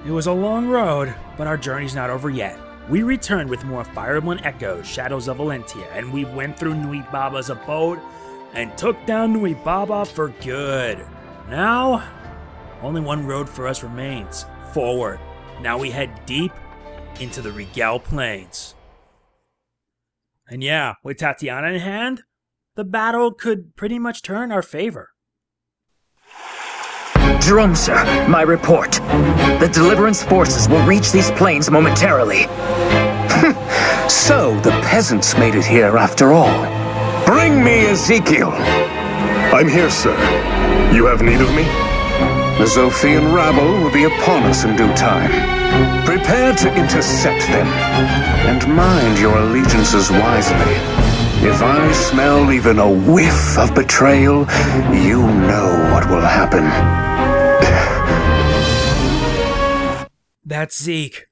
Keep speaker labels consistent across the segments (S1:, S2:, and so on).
S1: It was a long road, but our journey's not over yet. We returned with more Fire Emblem Echoes, Shadows of Valentia, and we went through Nui Baba's abode and took down Nui Baba for good. Now, only one road for us remains, forward. Now we head deep into the Regal Plains. And yeah, with Tatiana in hand, the battle could pretty much turn our favor.
S2: Jerome, sir, my report. The Deliverance forces will reach these plains momentarily. So, the peasants made it here after all. Bring me Ezekiel.
S3: I'm here, sir. You have need of me?
S2: The Zophian rabble will be upon us in due time. Prepare to intercept them, and mind your allegiances wisely. If I smell even a whiff of betrayal, you know what will happen.
S1: That's Zeke.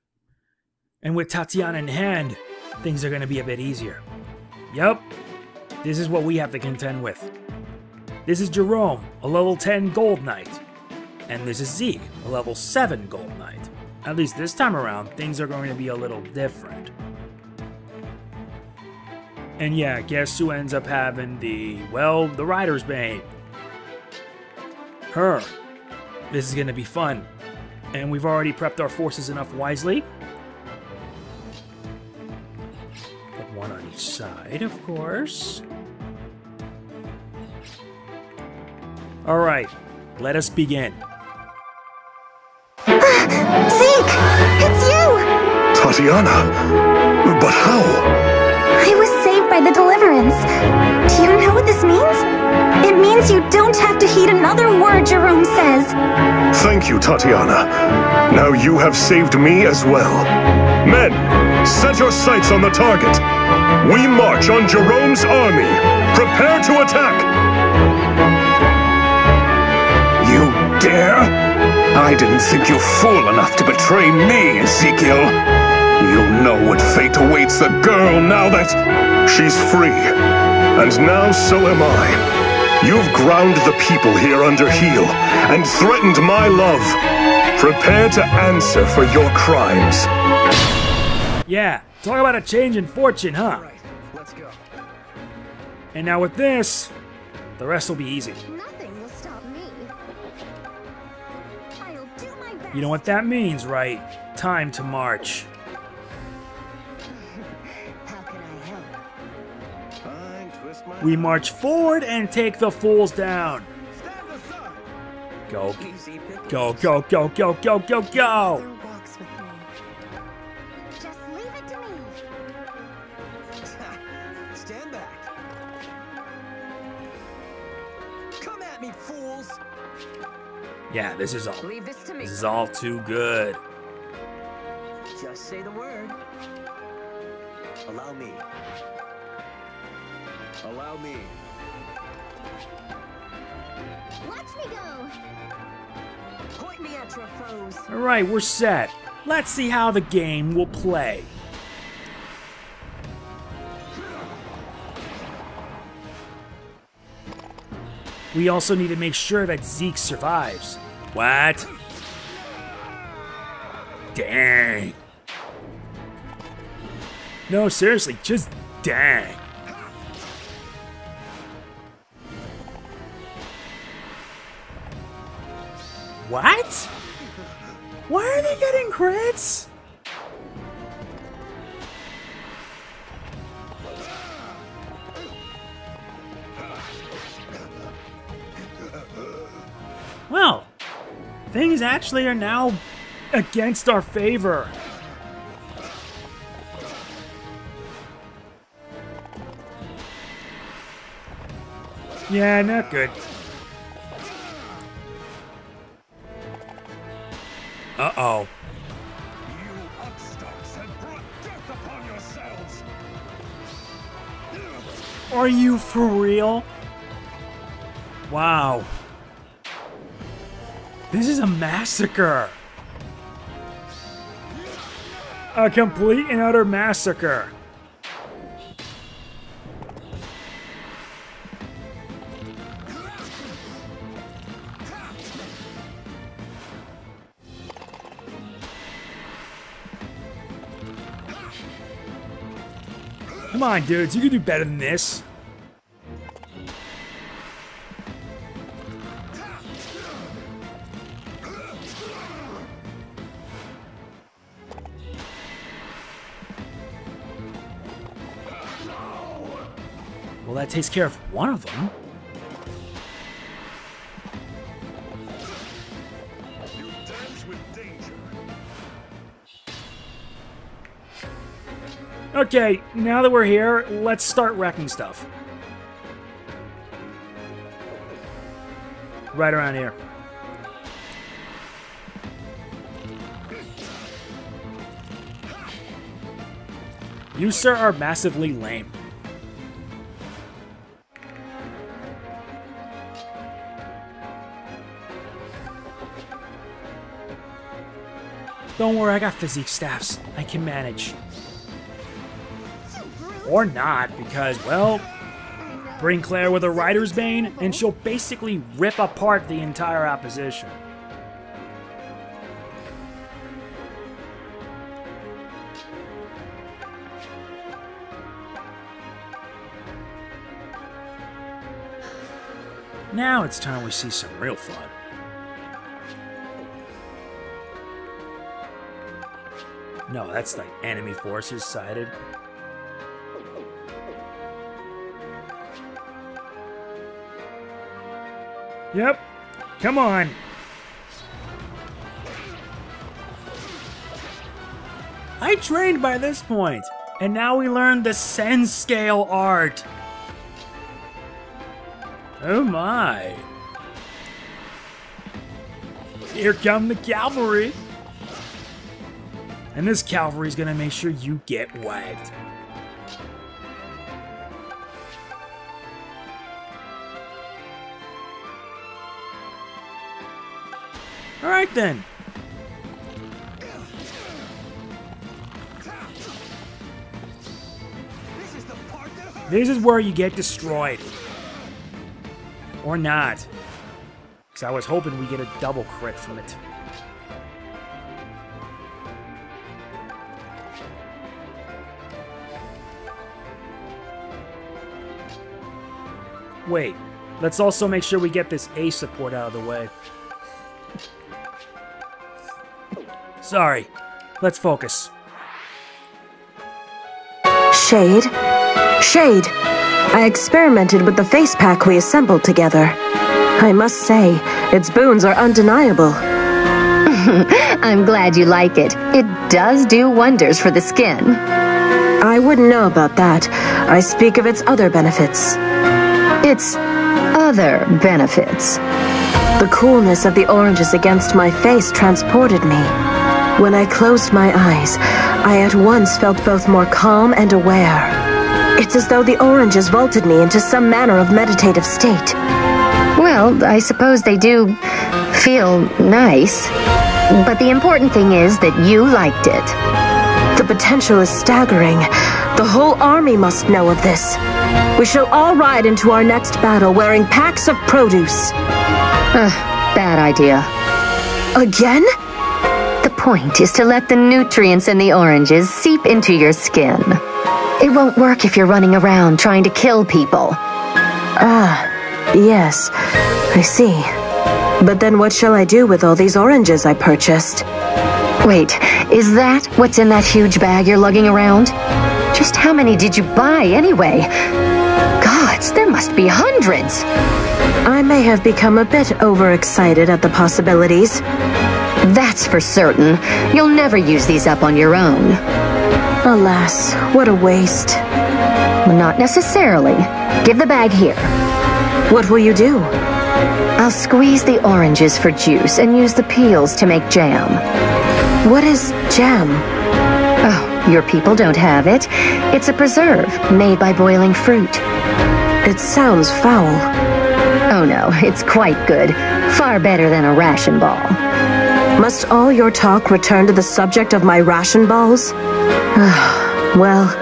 S1: And with Tatiana in hand, things are going to be a bit easier. Yup, this is what we have to contend with. This is Jerome, a level 10 Gold Knight. And this is Zeke, a level 7 Gold Knight. At least this time around, things are going to be a little different. And yeah, guess who ends up having the Rider's Bane? Her. This is going to be fun. And we've already prepped our forces enough wisely. Put one on each side, of course. Alright, let us begin.
S4: Zeke! It's you!
S3: Tatiana! But how?
S4: I was saved by the Deliverance. Do you know what this means? It means you don't have to heed another word Jerome says.
S3: Thank you, Tatiana. Now you have saved me as well. Men, set your sights on the target. We march on Jerome's army. Prepare to attack!
S2: You dare? I didn't think you fool enough to betray me, Ezekiel. You know what fate awaits the girl now that...
S3: She's free. And now so am I. You've ground the people here under heel and threatened my love. Prepare to answer for your crimes.
S1: Yeah, talk about a change in fortune, huh?
S2: All right, let's go.
S1: And now with this, the rest will be easy.
S4: Nothing will stop me. I'll do my best.
S1: You know what that means, right? Time to march.
S4: How can I help?
S1: We march forward and take the fools down. Go, go, go, go, go, go, go, go!
S4: Who walks with me? Just leave it to me.
S5: Stand back. Come at me, fools!
S1: Yeah, this is all.
S5: Leave this to me.
S1: This is all too good.
S5: Just say the word. Allow me. Allow me.
S4: Watch me go.
S5: Point me at your foes.
S1: All right, we're set. Let's see how the game will play. We also need to make sure that Zeke survives. What? Dang. No, seriously, just dang. What? Why are they getting crits? Well, things actually are now against our favor. Yeah, not good. Uh-oh.
S3: You upstarts have brought death upon yourselves.
S1: Are you for real? Wow. This is a massacre. A complete and utter massacre. Come on, dudes, you can do better than this. Well, that takes care of one of them.
S3: You dance with danger.
S1: Okay, now that we're here, let's start wrecking stuff. Right around here. You, sir, are massively lame. Don't worry, I got physique staffs. I can manage. Or not, because, well, bring Claire with a Rider's Bane, and she'll basically rip apart the entire opposition. Now it's time we see some real fun. No, that's like enemy forces sighted. Yep. Come on. I trained by this point, and now we learn the sense scale art. Oh my. Here come the cavalry. And this cavalry's gonna make sure you get wagged. Alright then. This is where you get destroyed. Or not. Because I was hoping we get a double crit from it. Wait, let's also make sure we get this A support out of the way. Sorry, let's focus.
S6: Shade? Shade! I experimented with the face pack we assembled together. I must say, its boons are undeniable.
S7: I'm glad you like it. It does do wonders for the skin.
S6: I wouldn't know about that. I speak of its other benefits.
S7: Its other benefits.
S6: The coolness of the oranges against my face transported me. When I closed my eyes, I at once felt both more calm and aware. It's as though the oranges vaulted me into some manner of meditative state.
S7: Well, I suppose they do feel nice. But the important thing is that you liked it.
S6: The potential is staggering. The whole army must know of this. We shall all ride into our next battle wearing packs of produce.
S7: Bad idea.
S6: Again?
S7: The point is to let the nutrients in the oranges seep into your skin. It won't work if you're running around trying to kill people.
S6: Yes, I see. But then what shall I do with all these oranges I purchased?
S7: Wait, is that what's in that huge bag you're lugging around? Just how many did you buy anyway? Gods, there must be hundreds!
S6: I may have become a bit overexcited at the possibilities.
S7: That's for certain. You'll never use these up on your own.
S6: Alas, what a waste.
S7: Well, not necessarily. Give the bag here.
S6: What will you do?
S7: I'll squeeze the oranges for juice and use the peels to make jam.
S6: What is jam?
S7: Oh, your people don't have it. It's a preserve made by boiling fruit.
S6: It sounds foul.
S7: Oh no, it's quite good. Far better than a ration ball.
S6: Must all your talk return to the subject of my ration balls? Well,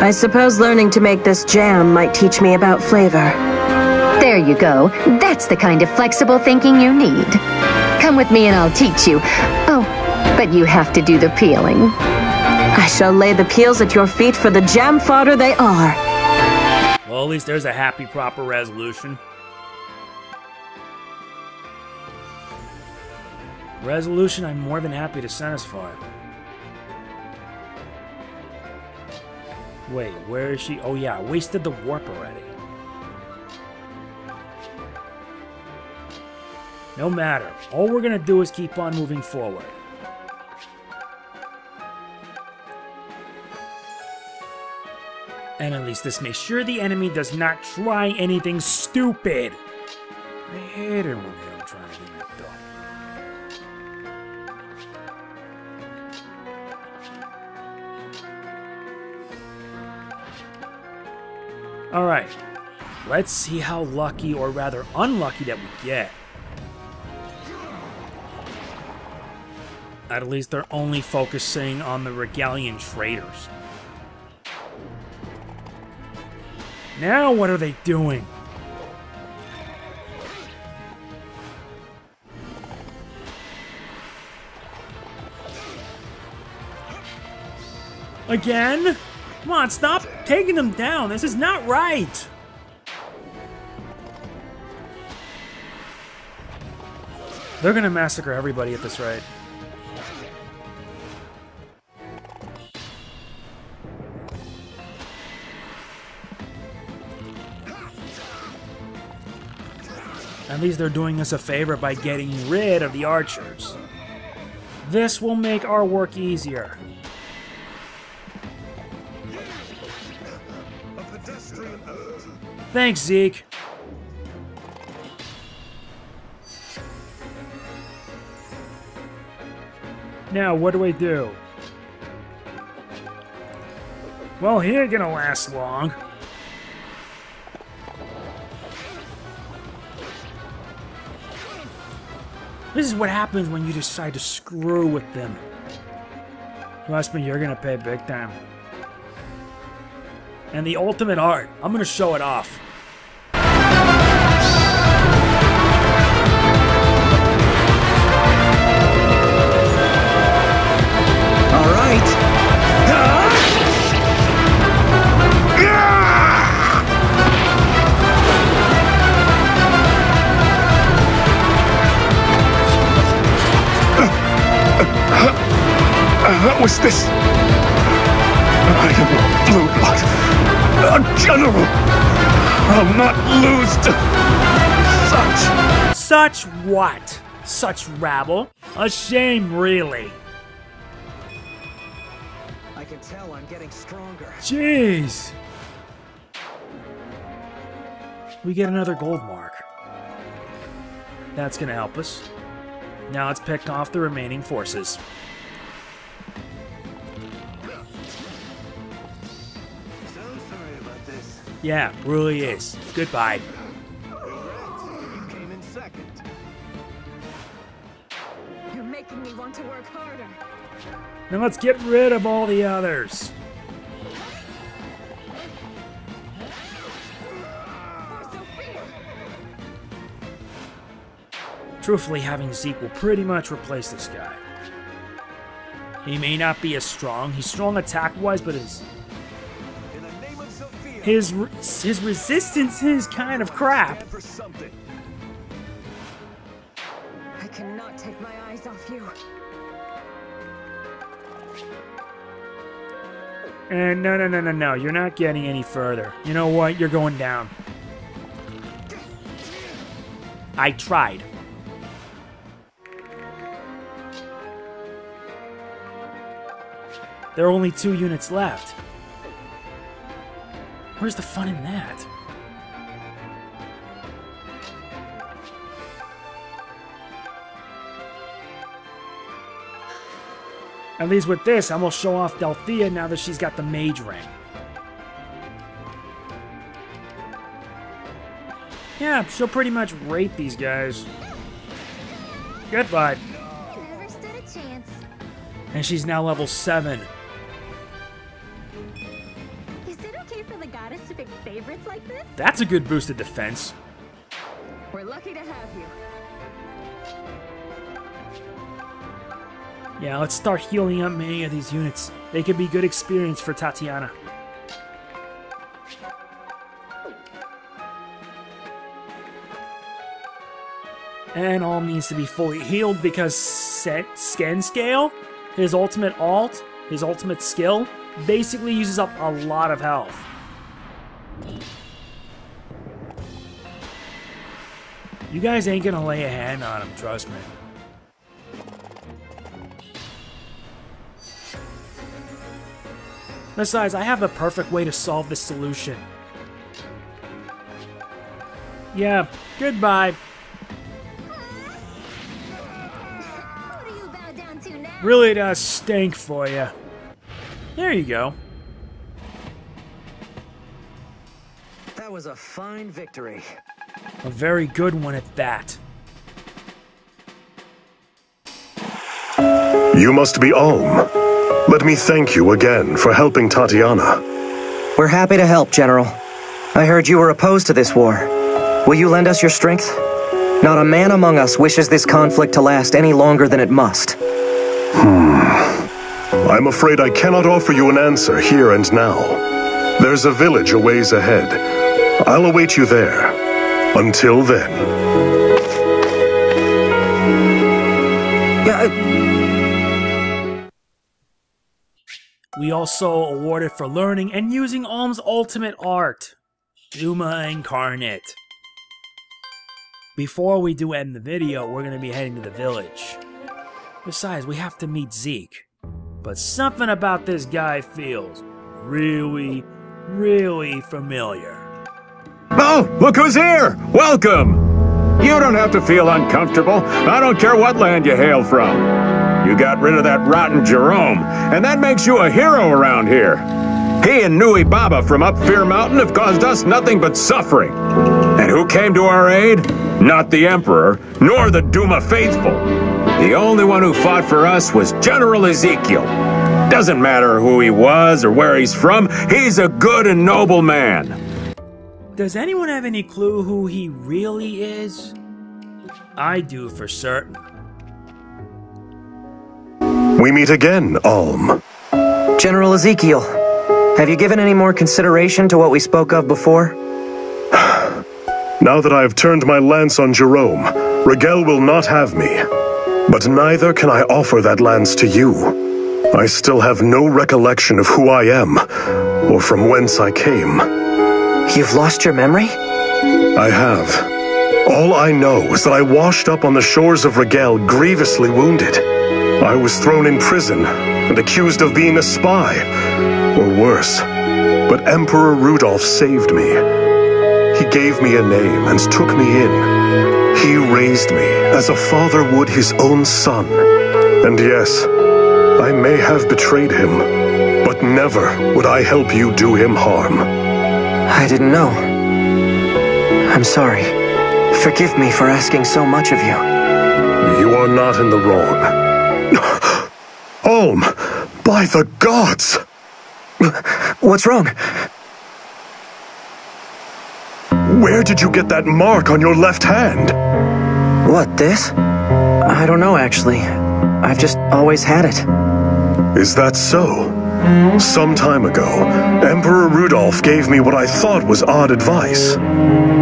S6: I suppose learning to make this jam might teach me about flavor.
S7: There you go. That's the kind of flexible thinking you need. Come with me and I'll teach you. Oh, but you have to do the peeling.
S6: I shall lay the peels at your feet for the jam fodder they are.
S1: Well, at least there's a happy, proper resolution. Resolution I'm more than happy to satisfy. Wait, where is she? Oh yeah, I wasted the warp already. No matter. All we're gonna do is keep on moving forward. And at least this makes sure the enemy does not try anything stupid. I hate it when they don't try anything that dumb. Alright. Let's see how lucky, or rather unlucky, that we get. At least they're only focusing on the Regalian traders. Now what are they doing? Again? Come on, stop taking them down. This is not right. They're gonna massacre everybody at this rate. At least they're doing us a favor by getting rid of the archers. This will make our work easier. Thanks, Zeke. Now, what do I do? Well, he ain't gonna last long. This is what happens when you decide to screw with them. Trust me, you're gonna pay big time. And the ultimate art, I'm gonna show it off.
S5: All right.
S3: What was this? I am a blue blood, a general. I'll not lose to such.
S1: Such what? Such rabble? A shame, really.
S5: I can tell I'm getting stronger.
S1: Jeez. We get another gold mark. That's gonna help us. Now let's pick off the remaining forces. Yeah, really is. Goodbye.
S5: You came in second.
S4: You're making me want to work harder.
S1: Now let's get rid of all the others. Truthfully, having Zeke will pretty much replace this guy. He may not be as strong. He's strong attack-wise, but his resistance is kind of crap.
S4: I cannot take my eyes off you.
S1: And no. You're not getting any further. You know what? You're going down. I tried. There are only 2 units left. Where's the fun in that? At least with this, I'm gonna show off Delthea now that she's got the mage ring. Yeah, she'll pretty much rape these guys. Goodbye.
S4: Never stood a chance.
S1: And she's now level 7.
S4: Is it okay for the goddess to pick favorites like this?
S1: That's a good boosted defense.
S4: We're lucky to have you.
S1: Yeah, let's start healing up many of these units. They could be good experience for Tatiana. And Alm needs to be fully healed because Scan Scale, his ultimate ult, his ultimate skill, basically uses up a lot of health. You guys ain't gonna lay a hand on him, trust me. Besides, I have the perfect way to solve this solution. Yeah, goodbye. Really does stink for you. There you go.
S5: That was a fine victory.
S1: A very good one at that.
S3: You must be Ulm. Let me thank you again for helping Tatiana.
S8: We're happy to help, General. I heard you were opposed to this war. Will you lend us your strength? Not a man among us wishes this conflict to last any longer than it must.
S3: I'm afraid I cannot offer you an answer here and now. There's a village a ways ahead. I'll await you there. Until then.
S1: We also awarded for learning and using Ulm's ultimate art, Duma Incarnate. Before we do end the video, we're going to be heading to the village. Besides, we have to meet Zeke. But something about this guy feels really, really familiar.
S9: Oh, look who's here! Welcome! You don't have to feel uncomfortable. I don't care what land you hail from. You got rid of that rotten Jerome, and that makes you a hero around here. He and Nui Baba from up Fear Mountain have caused us nothing but suffering. And who came to our aid? Not the Emperor, nor the Duma Faithful. The only one who fought for us was General Ezekiel. Doesn't matter who he was or where he's from, he's a good and noble man.
S1: Does anyone have any clue who he really is? I do for certain.
S3: We meet again, Ulm.
S8: General Ezekiel, have you given any more consideration to what we spoke of before?
S3: Now that I have turned my lance on Jerome, Regal will not have me. But neither can I offer that lance to you. I still have no recollection of who I am, or from whence I came.
S8: You've lost your memory?
S3: I have. All I know is that I washed up on the shores of Regal grievously wounded. I was thrown in prison and accused of being a spy, or worse. But Emperor Rudolph saved me. He gave me a name and took me in. He raised me as a father would his own son. And yes, I may have betrayed him, but never would I help you do him harm.
S8: I didn't know. I'm sorry. Forgive me for asking so much of you.
S3: You are not in the wrong. Ulm, by the gods!
S8: What's wrong?
S3: Where did you get that mark on your left hand?
S8: What, this? I don't know, actually. I've just always had it.
S3: Is that so? Some time ago, Emperor Rudolph gave me what I thought was odd advice.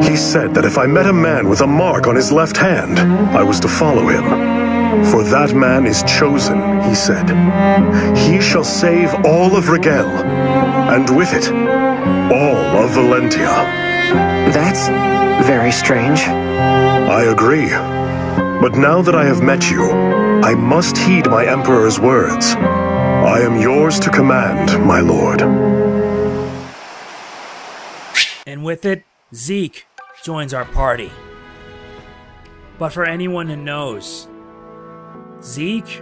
S3: He said that if I met a man with a mark on his left hand, I was to follow him. For that man is chosen, he said. He shall save all of Regal, and with it, all of Valentia.
S8: That's very strange.
S3: I agree. But now that I have met you, I must heed my Emperor's words. I am yours to command, my lord.
S1: And with it, Zeke joins our party. But for anyone who knows, Zeke,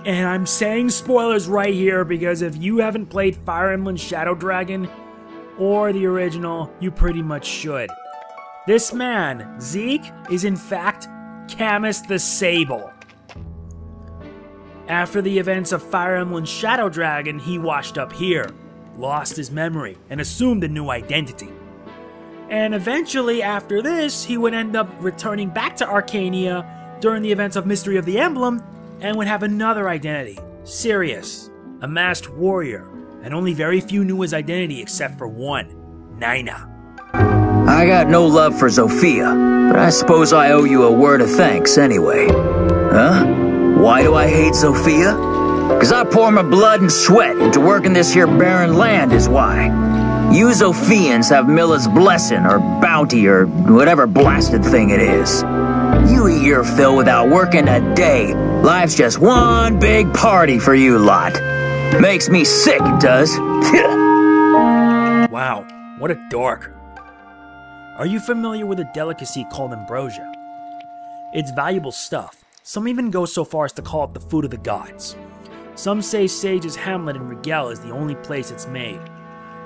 S1: and I'm saying spoilers right here because if you haven't played Fire Emblem Shadow Dragon or the original, you pretty much should. This man, Zeke, is in fact Camus the Sable. After the events of Fire Emblem Shadow Dragon, he washed up here, lost his memory, and assumed a new identity. And eventually, after this, he would end up returning back to Arcania during the events of Mystery of the Emblem, and would have another identity, Sirius. a masked warrior, and only very few knew his identity except for one, Nina.
S10: I got no love for Zofia, but I suppose I owe you a word of thanks anyway. Huh? Why do I hate Zofia? 'Cause I pour my blood and sweat into working this here barren land is why. You Zophians have Milla's blessing or bounty or whatever blasted thing it is. You eat your fill without working a day. Life's just one big party for you lot. Makes me sick, it does.
S1: Wow, what a dork. Are you familiar with a delicacy called ambrosia? It's valuable stuff. Some even go so far as to call it the food of the gods. Some say Sage's Hamlet in Regal is the only place it's made.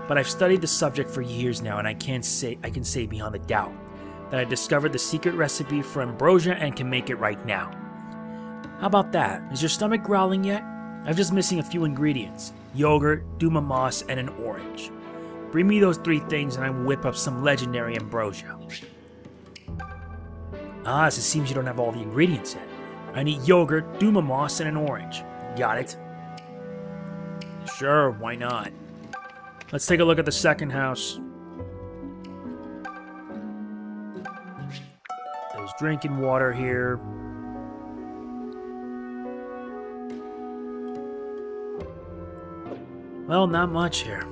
S1: But I've studied the subject for years now, and I can say beyond a doubt that I discovered the secret recipe for ambrosia and can make it right now. How about that? Is your stomach growling yet? I'm just missing a few ingredients: yogurt, duma moss, and an orange. Bring me those 3 things and I will whip up some legendary ambrosia. So it seems you don't have all the ingredients yet. I need yogurt, duma moss, and an orange. Got it? Sure, why not? Let's take a look at the second house. There's drinking water here. Well, not much here.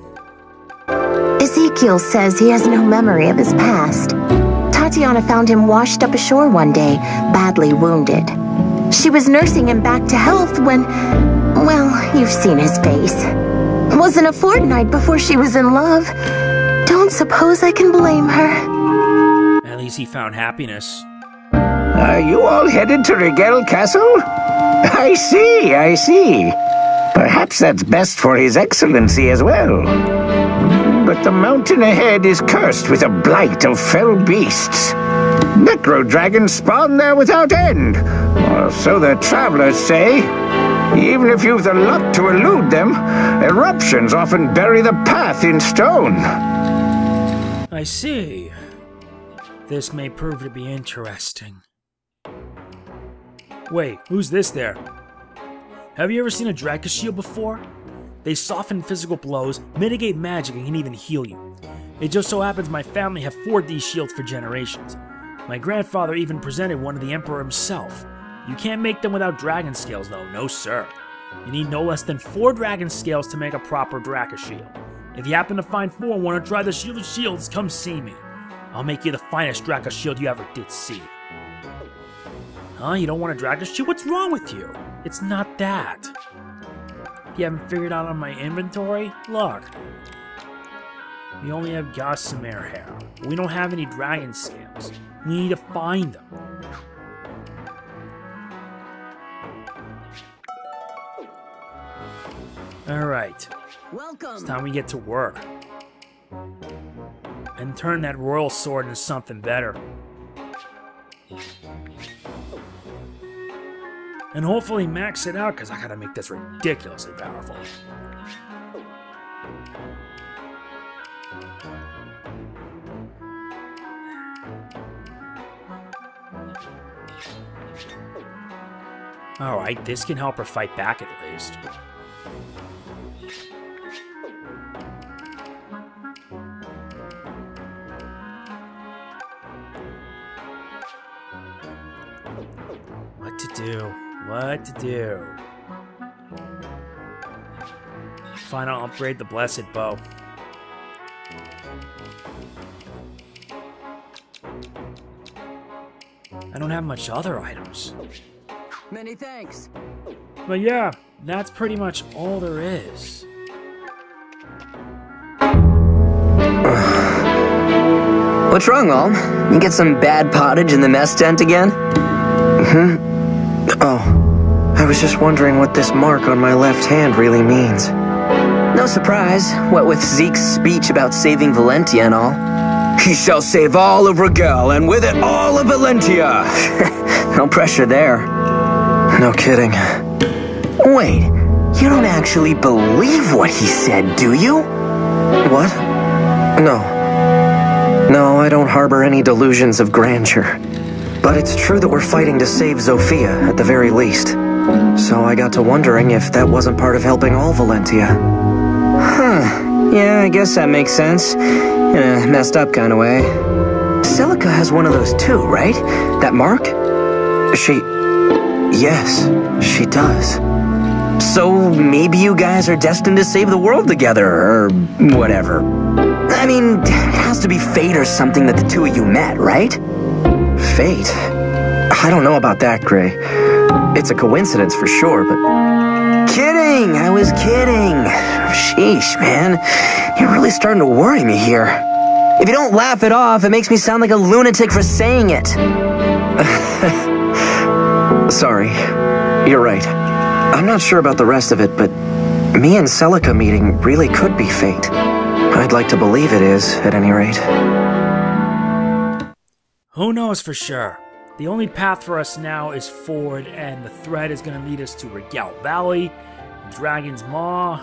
S11: Ezekiel says he has no memory of his past. Tatiana found him washed up ashore one day, badly wounded. She was nursing him back to health when, well, you've seen his face. Wasn't a fortnight before she was in love. Don't suppose I can blame her.
S1: At least he found happiness.
S9: Are you all headed to Regal Castle? I see. Perhaps that's best for His Excellency as well. But the mountain ahead is cursed with a blight of fell beasts. Necro-dragons spawn there without end, or so the travelers say. Even if you've the luck to elude them, eruptions often bury the path in stone.
S1: I see. This may prove to be interesting. Wait, who's this there? Have you ever seen a Draca shield before? They soften physical blows, mitigate magic, and can even heal you. It just so happens my family have 4 of these shields for generations. My grandfather even presented one to the Emperor himself. You can't make them without dragon scales though, no sir. You need no less than 4 dragon scales to make a proper Draca shield. If you happen to find 4 and want to try the Shield of Shields, come see me. I'll make you the finest Draca shield you ever did see. Huh? You don't want a Draca shield? What's wrong with you? It's not that. You haven't figured out on my inventory? Look. We only have gossamer hair. We don't have any dragon scales. We need to find them. Alright. It's time we get to work. And turn that royal sword into something better. And hopefully max it out, because I gotta make this ridiculously powerful. Alright, this can help her fight back at least. What to do? Fine, I'll upgrade the Blessed Bow. I don't have much other items.
S5: Many thanks.
S1: But yeah, that's pretty much all there is.
S8: What's wrong, Mom? You get some bad pottage in the mess tent again? Oh, I was just wondering what this mark on my left hand really means. No surprise, what with Zeke's speech about saving Valentia and all.
S10: He shall save all of Regal, and with it all of Valentia.
S8: No pressure there. No kidding.
S10: Wait, you don't actually believe what he said, do you?
S8: What? No, I don't harbor any delusions of grandeur. But it's true that we're fighting to save Zofia, at the very least. So I got to wondering if that wasn't part of helping all Valentia. Huh. Yeah, I guess that makes sense. In a messed up kind of way. Celica has one of those too, right? That mark? Yes, she does. So maybe you guys are destined to save the world together, or whatever. I mean, it has to be fate or something that the two of you met, right? Fate? I don't know about that, Gray. It's a coincidence for sure, but... Kidding! I was kidding! Sheesh, man. You're really starting to worry me here. If you don't laugh it off, it makes me sound like a lunatic for saying it. Sorry. You're right. I'm not sure about the rest of it, but me and Celica meeting really could be fate. I'd like to believe it is, at any rate.
S1: Who knows for sure? The only path for us now is forward, and the thread is going to lead us to Regal Valley, Dragon's Maw,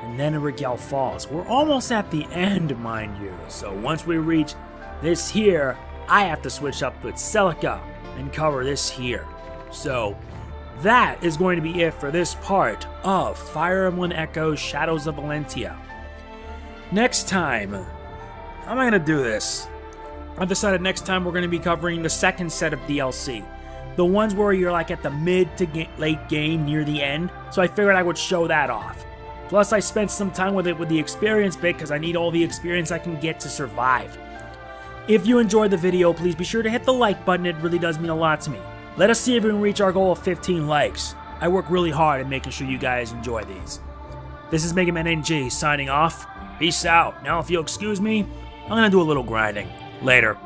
S1: and then Regal Falls. We're almost at the end, mind you, so once we reach this here, I have to switch up with Celica and cover this here. So that is going to be it for this part of Fire Emblem Echoes Shadows of Valentia. Next time, how am I going to do this? I've decided next time we're going to be covering the second set of DLC. The ones where you're like at the mid to late game near the end, so I figured I would show that off. Plus I spent some time with it with the experience bit because I need all the experience I can get to survive. If you enjoyed the video, please be sure to hit the like button, it really does mean a lot to me. Let us see if we can reach our goal of 15 likes. I work really hard at making sure you guys enjoy these. This is MegamanNG signing off. Peace out. Now if you'll excuse me, I'm going to do a little grinding. Later.